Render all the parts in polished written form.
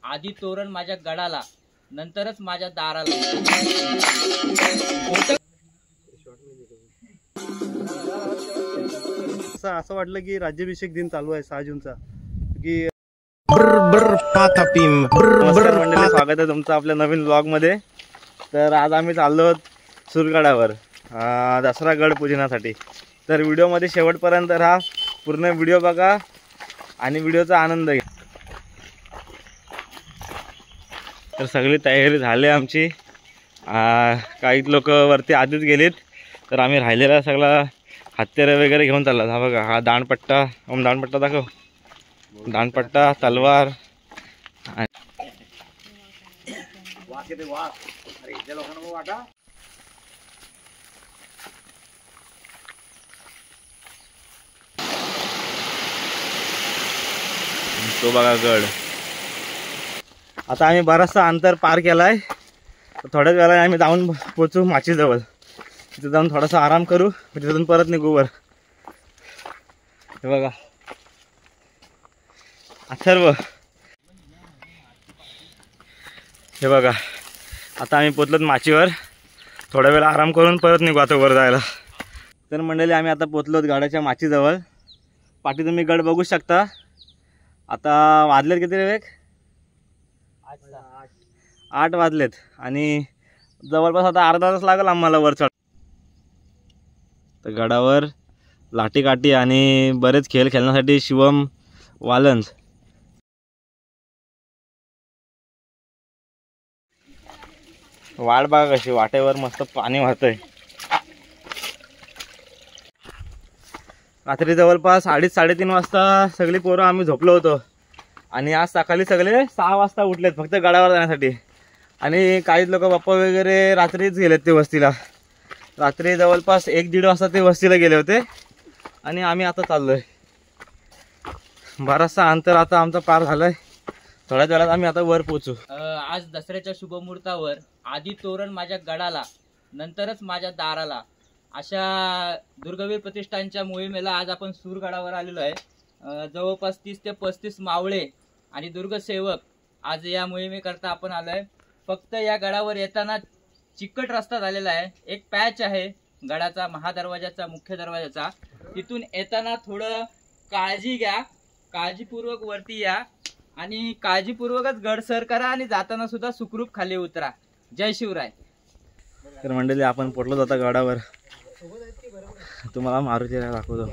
आधी तोरण माझ्या गडाला, नंतरच माझ्या दाराला. असं वाटलं की राज्याभिषेक दिन चालू आहे 6 जूनचा की मंडळी, स्वागत आहे तुमचं आपल्या नवीन ब्लॉग मध्ये. तर आज आम्ही चाललो आहोत सुरगडावर दसरा गड पूजनासाठी. तर व्हिडिओमध्ये शेवटपर्यंत राहा, पूर्ण व्हिडिओ बघा आणि व्हिडिओचा आनंद घ्या. तर सगळी तयारी झाली आमची. काही लोक वरती आधीच गेलीत, तर आम्ही राहिलेला सगळा हत्यारे वगैरे घेऊन चालला. हा बघा, हा दांडपट्टा, दांडपट्टा दाखव, दांडपट्टा, तलवार. तो बघा गड. आता आम्ही बराचसा अंतर पार केलाय. थोड्याच वेळाने आम्ही जाऊन पोचू माचीजवळ. तिथे जाऊन थोडासा आराम करू, तिथून परत निघू वर. हे बघा अथर्व, हे बघा आता आम्ही पोचलोत माचीवर. थोड्या वेळ आराम करून परत निघू आता वर जायला. तर मंडळी, आम्ही आता पोचलोत गाड्याच्या माचीजवळ. पाठी तुम्ही गड बघू शकता. आता वाजलेत किती रे? 8 वाजलेत आणि जवळपास आता अर्धा तास लागेल आम्हाला वर चढ. तर गडावर लाठीकाठी आणि बरेच खेळ खेळण्यासाठी शिवम वालंज. वाट बघा कशी, वाटेवर मस्त पाणी वाहतंय. रात्री जवळपास 2:30-3:30 वाजता सगळी पोरं आम्ही झोपलो होतो. आणि आज सकाळी सगळे 6 वाजता उठलेत फक्त गडावर जाण्यासाठी. आणि काही लोक बाप्पा वगैरे रात्रीच गेलेत ते वस्तीला. रात्री जवळपास 1-1:30 वाजता ते वस्तीला गेले होते. आणि आम्ही आता चाललोय. बराचसा अंतर आता आमचा पार झालाय. थोड्याच वेळात आम्ही आता वर पोहोचू. आज दसऱ्याच्या शुभमुहूर्तावर आधी तोरण माझ्या गडाला, नंतरच माझ्या दाराला, अशा दुर्गवीर प्रतिष्ठानच्या मोहिमेला आज आपण सुरगडावर आलेलो आहे. जवळपास 30 ते 35 मावळे आणि दुर्गसेवक आज या मोहिमेकरता आपण आलोय. फक्त या गडावर येताना चिकट रस्ता झालेला आहे. एक पॅच आहे गडाचा, महादरवाजाचा, मुख्य दरवाजाचा. तिथून येताना थोडं काळजी घ्या, काळजीपूर्वक वरती या आणि काळजीपूर्वकच गड सर करा आणि जाताना सुद्धा सुखरूप खाली उतरा. जय शिवराय. तर मंडळी, आपण पोचलो जाता गडावर. तुम्हाला मारुतीला दाखवतो.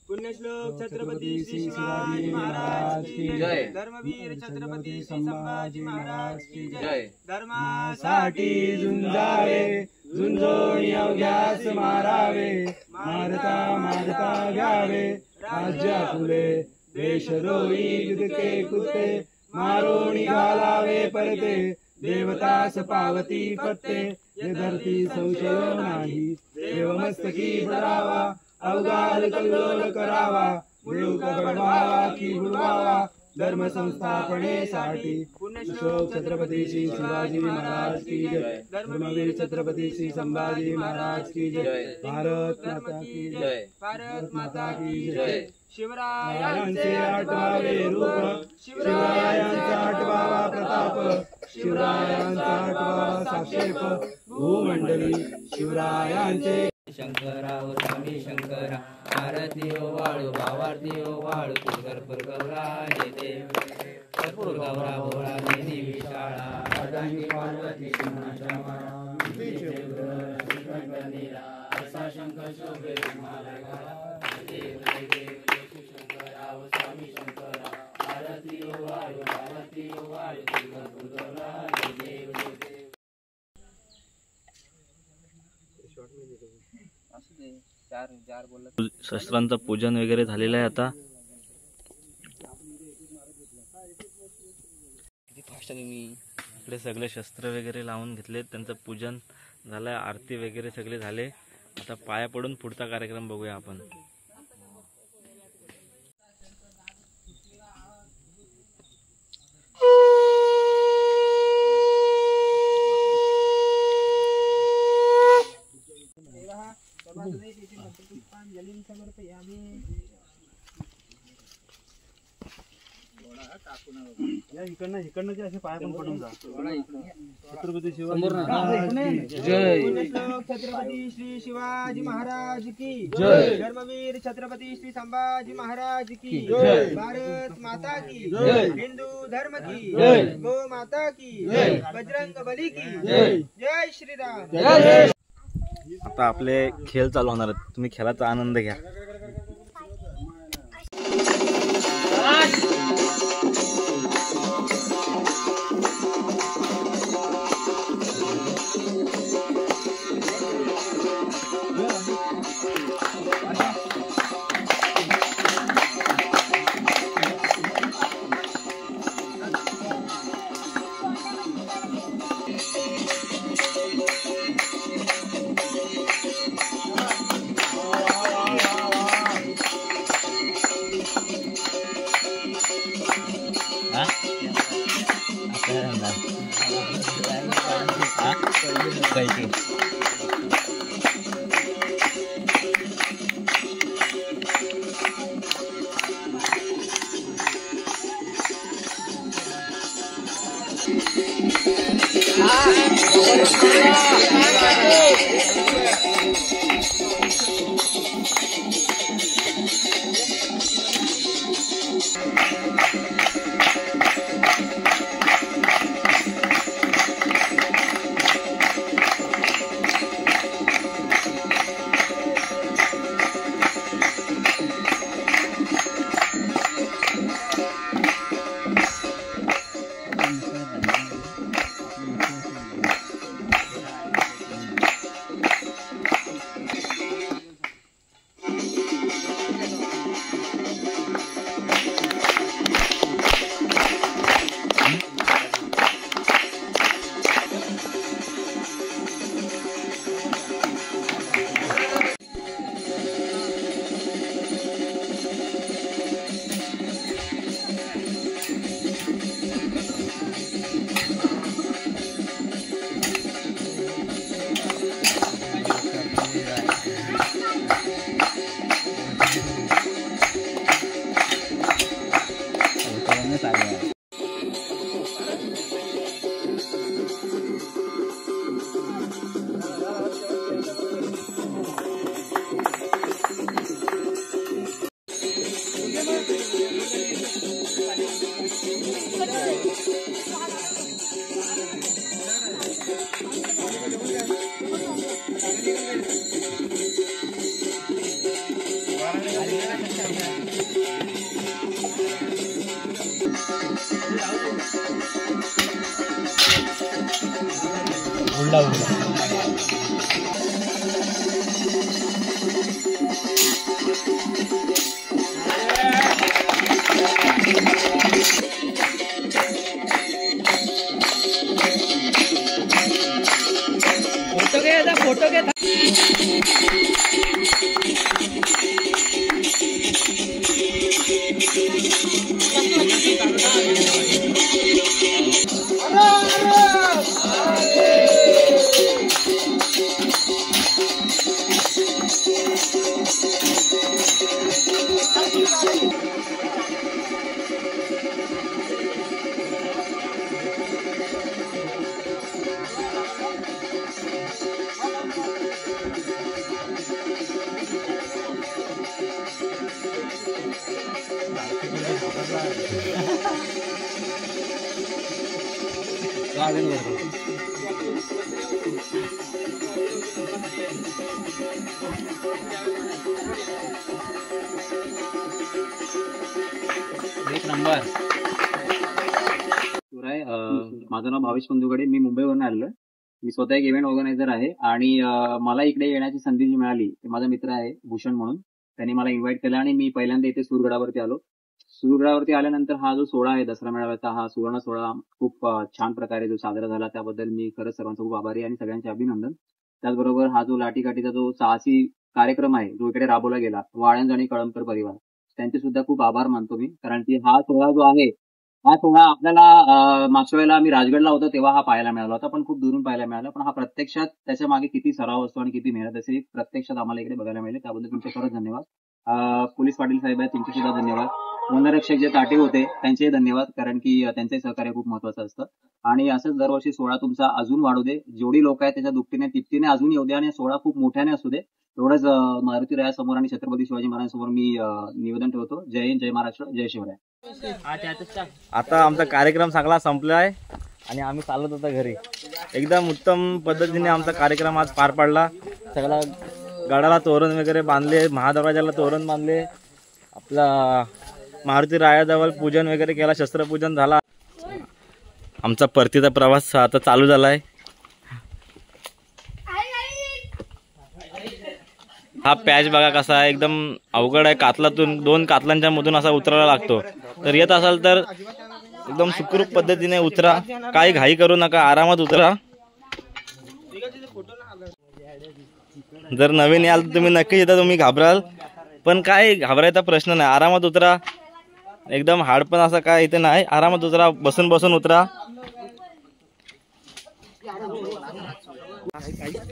पुण्यश्लोक छत्रपती श्री शिवाजी महाराज की जय. धर्मवीर छत्रपती श्री संभाजी महाराज की जय. धर्मासाठी झुंजावे, झुंजोणी अवघ्यास मारावे. मारता मारता घ्यावे राज्य फुले. देशद्रोही युद्धके कुते, मारोणी घालावे परते. देवतास पावती फत्ते, ये धरती संशय नाही. देवमस्तकी धरावा, अवघाल कल्लोल करावा. मुलूक घडवावा की बुडवावा, धर्म संस्थापनेसाठी. पुण्यश्लोक छत्रपती श्री शिवाजी महाराज की जय. धर्मवीर छत्रपती श्री संभाजी महाराज की जय. भारत माता की जय. भारत माता की जय. शिवरायांचे 8वावे रूप, शिवरायांचा 8वावा प्रताप. शिवरायांचा 8वावा साक्षेप. भूमंडली शिवरायांचे. शंकराव स्वामी शंकरा, आरती ओ वाळू, भावारती ओ वाळू. कर्पूर गौरा हे देव, कर्पूर गौरा भोळा देवी विशाळा. अर्धांगी पार्वती शिवनाच्या माळा, असा शंकर शोभे तुम्हाला घाला. देव देव शंकराव स्वामी शंकरा, आरती ओ वाळू, भावारती ओ वाळू. कर्पूर गौरा हे देव. शस्त्रांचं पूजन वगैरे झालेलं आहे आता. इकडे सगळे शस्त्र वगैरे लावून घेतले, त्यांचं पूजन झालंय, आरती वगैरे सगळे झाले. आता पाया पडून पुढचा कार्यक्रम बघूया आपण. इकडनं जे असे पाय पण पडून जा. छत्रपती छत्रपती श्री शिवाजी महाराज की जय. धर्मवीर छत्रपती श्री संभाजी महाराज की जय. भारत माता की जय. हिंदू धर्म की जय. गो माता की जय. बजरंग बली की जय. जय श्रीराम. आता आपले खेळ चालू होणार आहेत, तुम्ही खेळाचा आनंद घ्या. फोटो घे. एक नंबर. माझं नाव भावेश पंधुगडे, मी मुंबईवरून आलेलो आहे. मी स्वतः एक इव्हेंट ऑर्गनायझर आहे आणि मला इकडे येण्याची संधी जी मिळाली ते माझा मित्र आहे भूषण म्हणून, त्यांनी मला इन्व्हाइट केलं आणि मी पहिल्यांदा इथे सूरगडावरती आलो. सूरगडावरती आल्यानंतर हा जो सोहळा आहे दसरा मेळाव्याचा, हा सुवर्ण सोहळा खूप छान प्रकारे जो साजरा झाला त्याबद्दल मी खरंच सर्वांचा खूप आभारी आहे आणि सगळ्यांचे अभिनंदन. त्याचबरोबर हा जो लाठीकाठीचा जो साहसी कार्यक्रम आहे जो इकडे राबवला गेला, वाळंज आणि कळमकर परिवार, त्यांचे सुद्धा खूप आभार मानतो मी. कारण की हा सोहळा जो आहे हा सोहळा आपल्याला मागच्या वेळेला आम्ही राजगडला होतो तेव्हा हा पाहायला मिळाला होता, पण खूप दुरून पाहायला मिळाला. पण हा प्रत्यक्षात त्याच्या मागे किती सराव असतो आणि किती मेहनत असते प्रत्यक्षात आम्हाला इकडे बघायला मिळाले. त्याबद्दल तुमचे खरंच धन्यवाद. पोलीस पाटील साहेब आहेत, तुमचे सुद्धा धन्यवाद. वनरक्षक जे ताटे होते त्यांचेही धन्यवाद, कारण की त्यांचे सहकार्य खूप महत्वाचं असतं. आणि असंच दरवर्षी सोहळा तुमचा अजून वाढू दे, जेवढी लोक आहेत त्याच्या दुपटीने तिपटीने अजून येऊ दे आणि सोहळा खूप मोठ्याने असू दे. एवढंच मारुती रायासमोर आणि छत्रपती शिवाजी महाराजांसमोर मी निवेदन ठेवतो. जय हिंद, जय महाराष्ट्र, जय शिवराय. आता आमचा कार्यक्रम सगळा संपला आहे आणि आम्ही चालत होतो घरी. एकदम उत्तम पद्धतीने आमचा कार्यक्रम आज पार पडला. सगळा गडाला तोरण वगैरे बांधले, महादरवाजाला तोरण बांधले, आपला मारुती रायाजवळ पूजन वगैरे केला, शस्त्रपूजन झाला. आमचा परतीचा प्रवास आता चालू झाला आहे. हा पॅच बघा कसा आहे, एकदम अवघड आहे. कातलातून 2 कातलांच्या मधून असा उतरायला लागतो. तर येत असाल तर एकदम सुखरूप पद्धतीने उतरा, काही घाई करू नका, आरामात उतरा. जर नवीन याल तर तुम्ही नक्की येता, तुम्ही घाबराल पण काय घाबरायचा प्रश्न नाही, आरामात उतरा. एकदम हाड पण असं काय इथे नाही, आरामात उतरा, बसून बसून उतरा.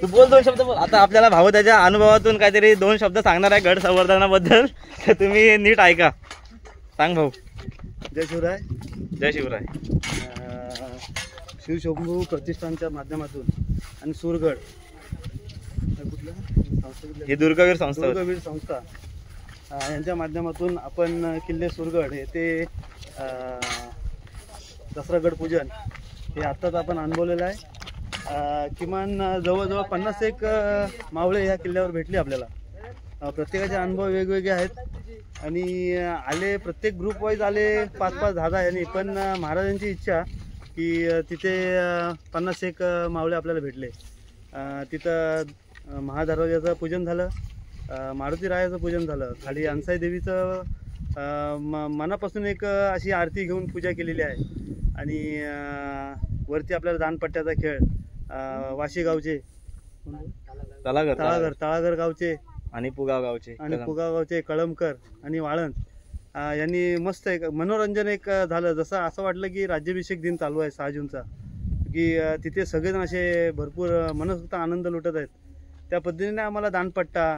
तू बोल 2 शब्द बोल. आता आपल्याला भाऊ त्याच्या अनुभवातून काहीतरी 2 शब्द सांगणार आहे गड संवर्धनाबद्दल, तर तुम्ही नीट ऐका. सांग भाऊ. जय शिवराय. जय शिवराय. शिवशंभू प्रतिष्ठानच्या माध्यमातून आणि सूरगड ही दुर्गवीर संस्था दुर्गवीर संस्था यांच्या माध्यमातून आपण किल्ले सूरगड येथे दसरा गड पूजन हे आत्ताच आपण अनुभवलेलं आहे. किमान जवळजवळ 51 मावळे ह्या किल्ल्यावर भेटले आपल्याला. प्रत्येकाचे अनुभव वेगवेगळे आहेत आणि आले प्रत्येक ग्रुप वाईज आले 5-5, 10-10 यांनी. पण महाराजांची इच्छा की तिथे 51 मावळे आपल्याला भेटले. तिथं महादरवाजाचं पूजन झालं, मारुती रायाचं पूजन झालं, खाली अंसाई देवीचं मनापासून एक अशी आरती घेऊन पूजा केलेली आहे. आणि वरती आपल्याला दानपट्ट्याचा खेळ वाशी गावचे, तळागर गावचे आणि पुगाव गावचे कळमकर आणि वाळंज यांनी मस्त एक मनोरंजन एक झालं. जसं असं वाटलं की राज्याभिषेक दिन चालू आहे 6 जूनचा, की तिथे सगळेजण असे भरपूर मनसोक्त आनंद लुटत आहेत. त्या पद्धतीने आम्हाला दानपट्टा,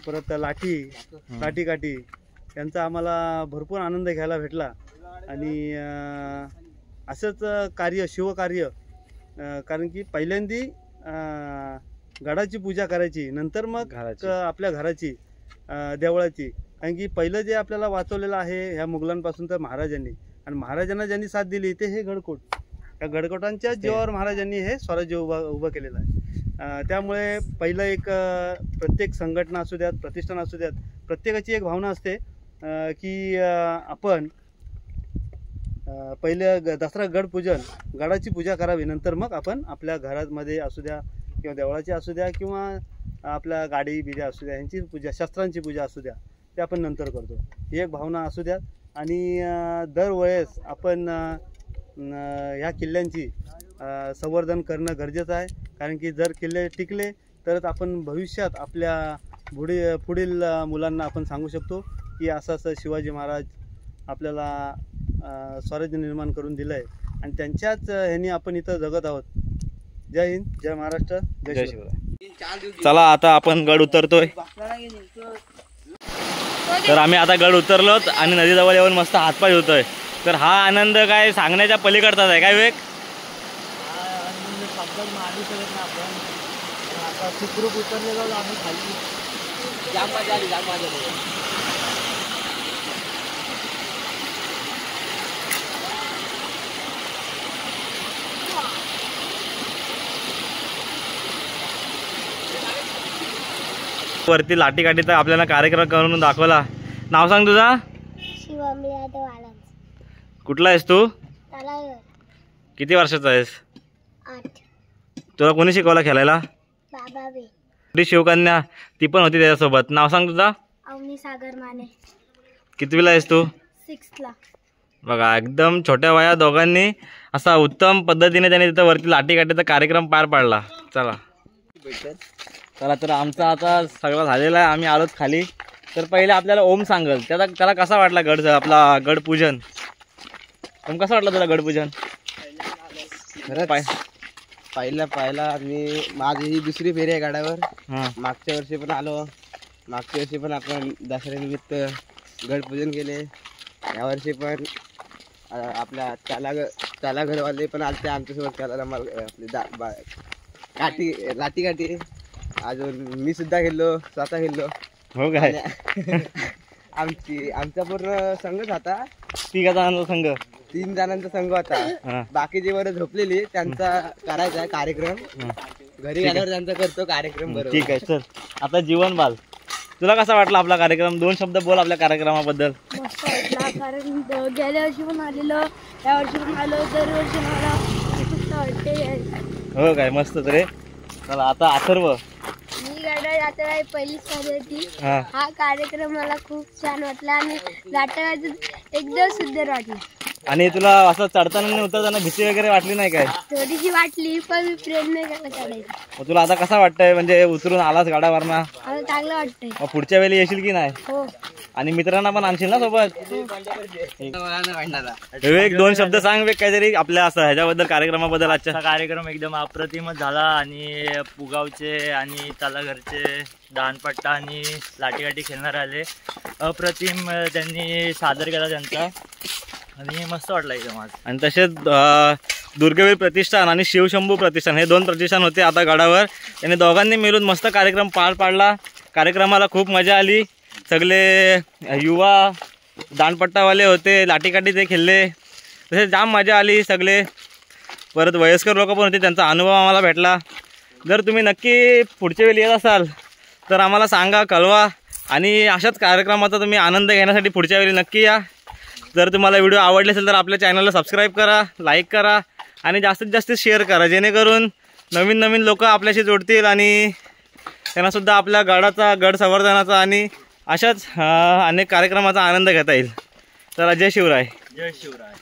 परत लाठी यांचा आम्हाला भरपूर आनंद घ्यायला भेटला. आणि असंच कार्य, शिवकार्य, कारण की पहिल्यांदी गडाची पूजा करायची, नंतर मग आपल्या घराची, देवळाची. कारण की पहिलं जे आपल्याला वाचवलेलं आहे ह्या मुघलांपासून तर महाराजांनी, आणि महाराजांना ज्यांनी साथ दिली ते हे गडकोट. या गडकोटांच्या जीवावर महाराजांनी हे स्वराज्य उभं केलेलं आहे. त्यामुळे पहिलं एक प्रत्येक संघटना असू द्यात, प्रतिष्ठान असू द्यात, प्रत्येकाची एक भावना असते की आपण पहिले दसरा गड पूजन, गडाची पूजा करावी, नंतर मग आपण आपल्या घरामध्ये असू द्या किंवा देवळाची असू द्या किंवा आपल्या गाडी बिड्या असू द्या, यांची पूजा, शस्त्रांची पूजा असू द्या, ते आपण नंतर करतो. ही एक भावना असू द्या. आणि दरवेळेस आपण ह्या किल्ल्यांची संवर्धन करणं गरजेचं आहे. कारण की जर किल्ले टिकले तरच आपण भविष्यात आपल्या पुढील मुलांना आपण सांगू शकतो की असं असं शिवाजी महाराज आपल्याला स्वराज्य निर्माण करून दिलं आहे आणि त्यांच्याच ह्यांनी आपण इथं जगत आहोत. जय हिंद, जय महाराष्ट्र, जय शिवराय. चला आता आपण गड उतरतोय. तर आम्ही आता गड उतरलोत आणि नदीजवळ येऊन मस्त हातपाय धुतोय. तर हा आनंद काय सांगण्याच्या पलीकडचाच आहे. काय वेग सुखरूप उतरलेलो आम्ही खाली. जाम मजा आली. वरती लाठीकाठीचा आपल्याला कार्यक्रम करून दाखवला. नाव सांग तुझा? शिवमली वाळंज. कुठला आहेस तू? तळागर. किती वर्षाचा आहेस? 8. तुला कोणी शिकवला खेळायला? बाबा बे ती शिवकन्या ती पण होती त्याच्यासोबत. नाव सांग तुझा? अवनी सागर माने कितवीला आहेस तू? 6th ला. बघा एकदम छोट्या वया दोघांनी असा उत्तम पद्धतीने त्यांनी तिथं वरती लाठीकाठीचा कार्यक्रम पार पाडला. चला तर आमचा आता सगळं झालेला आहे. आम्ही आलोत खाली. तर पहिले आपल्याला ओम सांगल त्याला कसा वाटला आपला गडपूजन. ओम कसा वाटला तुला गडपूजन? पहिला मी माझी ही दुसरी फेरी आहे गडावर. हां मागच्या वर्षी पण आलो. मागच्या वर्षी पण आपण दसऱ्यानिमित्त गडपूजन केले. यावर्षी पण आपल्या त्याला घरवाले पण आलते आमच्यासोबत खेळायला. लाठी अजून मी सुद्धा खेळलो, स्वतः खेळलो. हो काय? आमचा पूर्ण संघच होता. 3 जणांचा संघ, 3 जणांचा संघ होता. बाकीची वर झोपलेली त्यांचा करायचा आहे कार्यक्रम. घरी गेल्यावर त्यांचा करतो कार्यक्रम. बरोबर ठीक आहे. चल आता जीवन बाल तुला कसा वाटला आपला कार्यक्रम? 2 शब्द बोल आपल्या कार्यक्रमाबद्दल. मस्त वाटला कारण गेल्या वर्षी पण आलेलो, या वर्षी पण आलो. दरवर्षी मला खूप वाटते. हो काय? मस्त रे. चला आता अथर्व. मी गाडा यात्रा पहिलीच झाली होती. हां हा कार्यक्रम मला खूप छान वाटला आणि लाटायचं एकदम सुंदर वाटलं. आणि तुला असं चढताना आणि उतरताना भीती वगैरे वाटली नाही काय? थोडीशी वाटली पण मी प्रयत्न केला चढायचा. मग तुला आता कसा वाटतंय म्हणजे उतरून आलास गाडावरना? मला चांगलं वाटतंय. मग पुढच्या वेळी येशील की नाही? हो. आणि मित्रांना पण आणशील ना सोबत? एक 2 शब्द सांग वेग काहीतरी आपल्या असं ह्याच्याबद्दल कार्यक्रमाबद्दल. आजचा कार्यक्रम एकदम अप्रतिमच झाला आणि पुगावचे आणि तलाघरचे दानपट्टा आणि लाठीकाठी खेळणारे आले. अप्रतिम त्यांनी सादर केला त्यांचा आणि मस्त वाटलं एकदम आज. आणि तसेच दुर्गवीर प्रतिष्ठान आणि शिवशंभू प्रतिष्ठान हे 2 प्रतिष्ठान होते आता गडावर. त्यांनी दोघांनी मिळून मस्त कार्यक्रम पार पाडला. कार्यक्रमाला खूप मजा आली. सगळे युवा दानपट्टावाले होते, लाठीकाठी ते खेळले. तसेच जाम मजा आली सगळे. परत वयस्कर लोक पण होते, त्यांचा अनुभव आम्हाला भेटला. जर तुम्ही नक्की पुढच्या वेळी येत असाल तर आम्हाला सांगा, कळवा. आणि अशाच कार्यक्रमाचा तुम्ही आनंद घेण्यासाठी पुढच्या वेळी नक्की या. जर तुम्हाला व्हिडिओ आवडले असेल तर आपल्या चॅनलला सबस्क्राईब करा, लाईक करा आणि जास्तीत जास्त शेअर करा, जेणेकरून नवीन नवीन लोक आपल्याशी जोडतील आणि त्यांनासुद्धा आपल्या गड संवर्धनाचा आणि अशाच अनेक कार्यक्रमाचा आनंद घेता येईल. चला जय शिवराय. जय शिवराय.